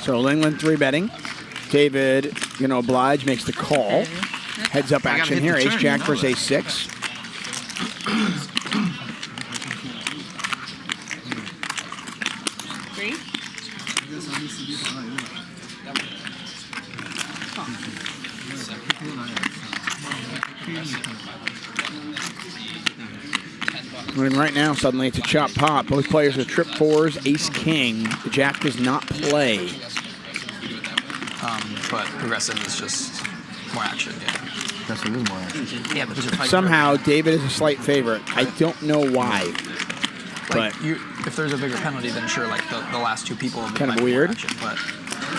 So Lingland 3-betting. David, you know, oblige, makes the call. Heads up action here. Ace Jack versus Ace 6. And right now, suddenly it's a chop pot. Both players are trip 4s, ace king. The jack does not play. But progressive is just more action, yeah. Progressive is more action. Yeah, but somehow David is a slight favorite. I don't know why. Like but if there's a bigger penalty, then sure, like the last two people will be kind of weird. Action, but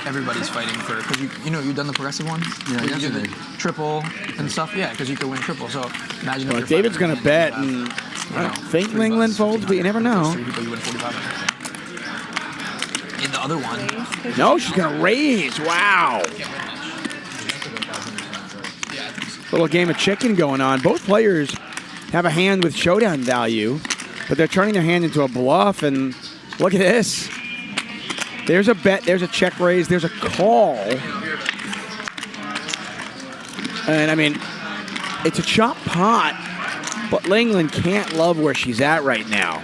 everybody's fighting for, because you know, you've done the progressive one? Yeah, you did the triple and stuff? Yeah, because you could win triple. So imagine if David's going to bet and think Lingland folds, but you never know. Three people, you win 45. In the other one. No, she's going to raise. Wow. Little game of chicken going on. Both players have a hand with showdown value, but they're turning their hand into a bluff, and look at this. There's a bet, there's a check raise, there's a call. And I mean, it's a chop pot, but Lingland can't love where she's at right now.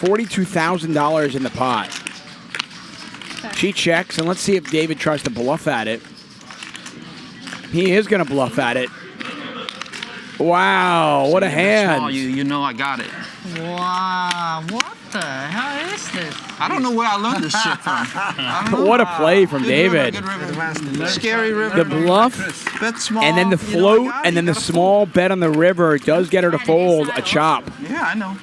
$42,000 in the pot. She checks, and let's see if David tries to bluff at it. He is going to bluff at it. Wow, what a hand. You know I got it. Wow, what the hell is this? I don't know where I learned this shit from. What a play from David. Scary river. The bluff, Bet small. and then the float, and then the small bet on the river does get her to fold a chop. Yeah, I know.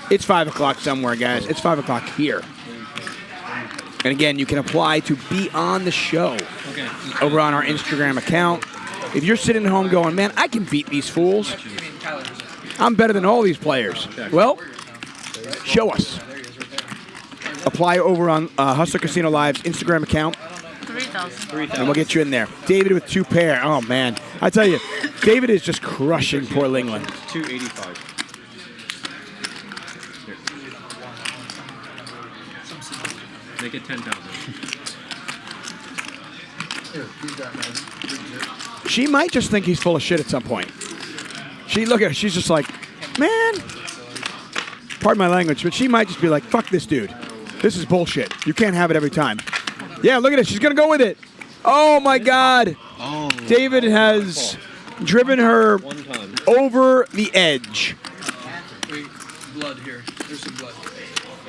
It's 5 o'clock somewhere, guys. It's 5 o'clock here. And again, you can apply to be on the show over on our Instagram account. If you're sitting at home going, man, I can beat these fools. I'm better than all these players. Well, show us. Apply over on Hustler Casino Live's Instagram account. 3,000. And we'll get you in there. David with 2 pair. Oh, man. I tell you, David is just crushing poor Lingland. 285. Make it 10,000. She might just think he's full of shit at some point. Look at her. She's just like, man. Pardon my language, but she might just be like, fuck this dude. This is bullshit. You can't have it every time. Yeah, look at it. She's going to go with it. Oh, my God. Oh. David has driven her over the edge. Blood here. There's some blood.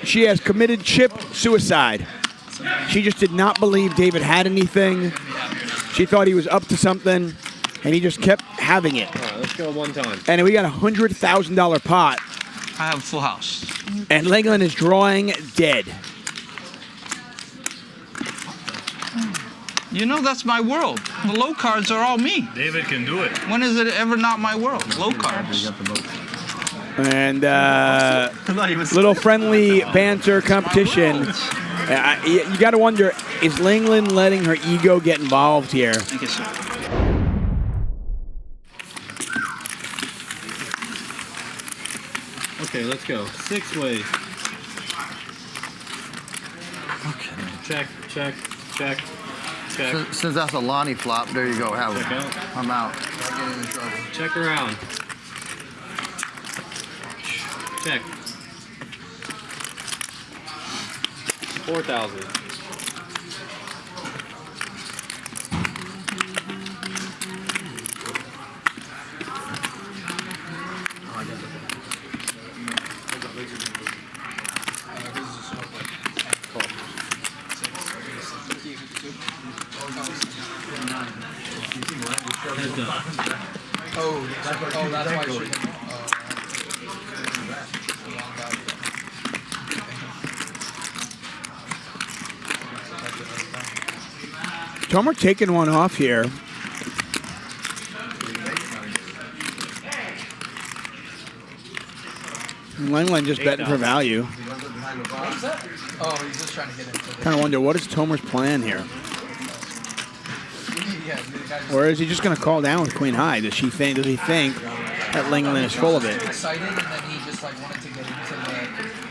She has committed chip suicide. She just did not believe David had anything. She thought he was up to something, and he just kept having it. All right, let's go one time. And we got a $100,000 pot. I have a full house. And Lingland is drawing dead. You know, that's my world. The low cards are all me. David can do it. When is it ever not my world? Low cards. And little friendly banter competition. You got to wonder, is Lingland letting her ego get involved here? I guess so. Okay, let's go. 6-way. Okay. Check, check, check, check. Since that's a Lonnie flop, there you go. Have Check it. out. I'm out. Check around. Check. 4,000. Oh, that's why she... Tomer taking one off here. Lingland just betting for value. Oh, he's just trying to get it. Kind of wonder, what is Tomer's plan here? Or is he just going to call down with Queen High? Does he think, that Lingland is full of it. Excited, and then he just like wanted to get into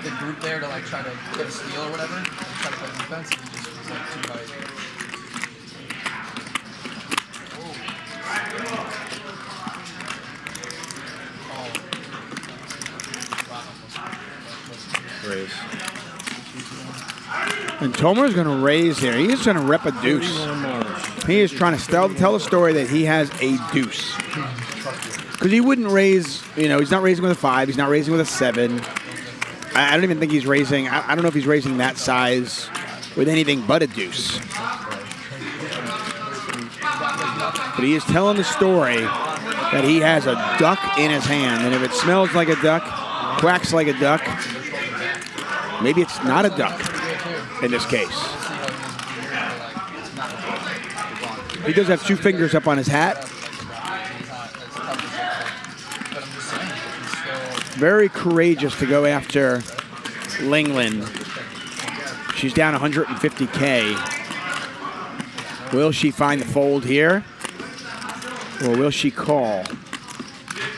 the group there to like try to get a steal or whatever, and try to play defense, and he just was like too tight. Raise. And Tomer's going to raise here. He's going to rep a deuce. He is trying to tell the story that he has a deuce. Because he wouldn't raise, he's not raising with a 5. He's not raising with a 7. I don't even think he's raising, I don't know if he's raising that size with anything but a deuce. But he is telling the story that he has a duck in his hand. And if it smells like a duck, quacks like a duck, maybe it's not a duck in this case. He does have 2 fingers up on his hat. Very courageous to go after Lingland. She's down 150K. Will she find the fold here? Or will she call?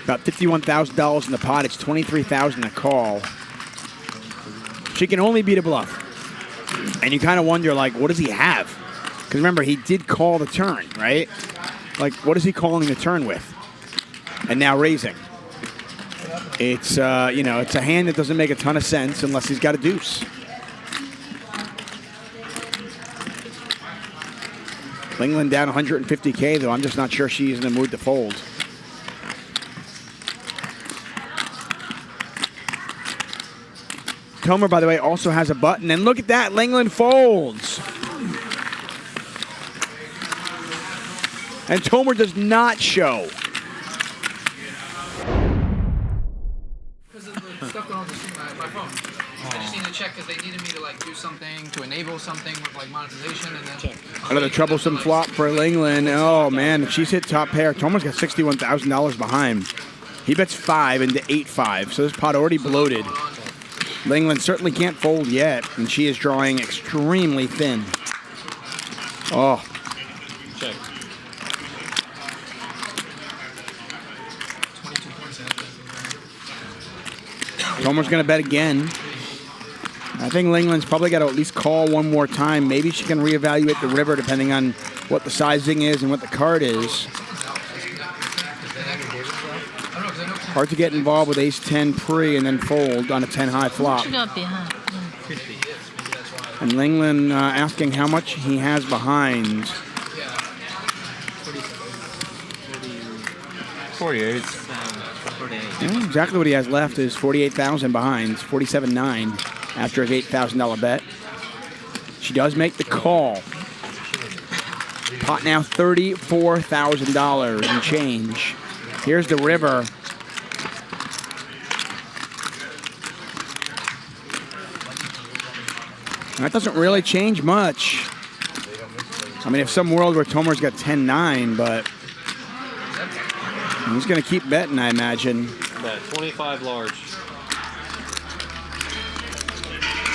About $51,000 in the pot. It's $23,000 to call. She can only beat a bluff. And you kind of wonder, like, what does he have? Because remember, he did call the turn, right? Like, what is he calling the turn with? And now raising. It's, it's a hand that doesn't make a ton of sense unless he's got a deuce. Lingland down 150K, though. I'm just not sure she's in the mood to fold. Tomer, by the way, also has a button. And look at that. Lingland folds. And Tomer does not show. Because of the stuff going on the stream, my phone. I just need to check because they needed me to like do something to enable something with like monetization and then Another troublesome flop for Lingland. Oh man, if she's hit top pair, Tomer's got $61,000 behind. He bets 5 into 8-5, so this pot already bloated. Lingland certainly can't fold yet, and she is drawing extremely thin. Oh. Check. Tomer's going to bet again. I think Lingland's probably got to at least call one more time. Maybe she can reevaluate the river depending on what the sizing is and what the card is. Hard to get involved with ace-10 pre and then fold on a 10-high flop. She got behind. And Lingland asking how much he has behind. 48. Yeah, exactly what he has left is 48,000 behind, 47.9 after his $8,000 bet. She does make the call. Pot now $34,000 and change. Here's the river. That doesn't really change much. I mean, if some world where Tomer's got 10-9, but he's going to keep betting, I imagine. Bet 25 large.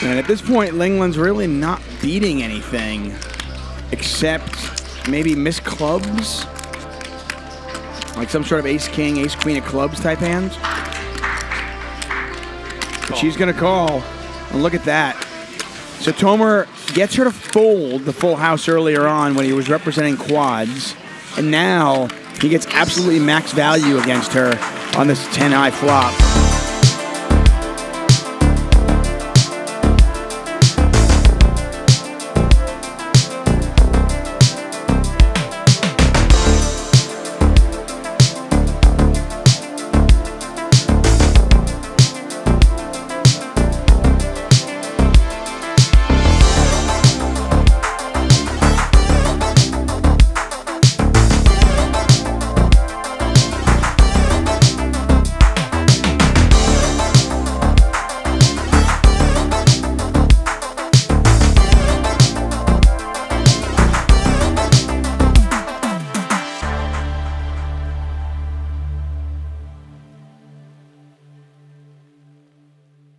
And at this point, Lingland's really not beating anything except maybe miss clubs, like some sort of ace-king, ace-queen of clubs type hand. But she's going to call. And look at that. So Tomer gets her to fold the full house earlier on when he was representing quads. And now he gets absolutely max value against her on this 10-high flop.